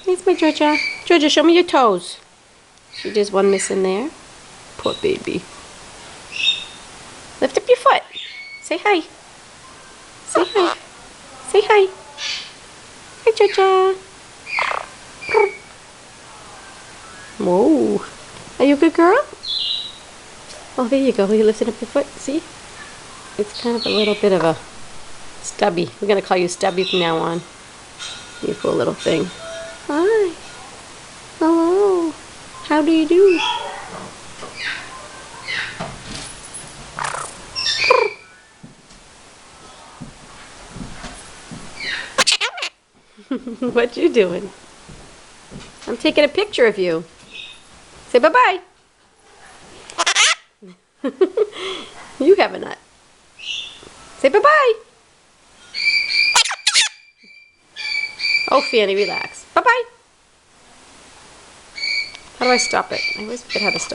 Here's my Georgia. Georgia, show me your toes. See, there's one missing there. Poor baby. Lift up your foot. Say hi. Say hi. Say hi. Hi, Georgia. Whoa. Are you a good girl? Oh, there you go. You lifted up your foot. See? It's kind of a little bit of a stubby. We're going to call you Stubby from now on. You poor little thing. Hi. Hello. How do you do? What you doing? I'm taking a picture of you. Say bye-bye. You have a nut. Say bye-bye. Oh, Fanny, relax. Bye-bye. How do I stop it? I always forget how to stop.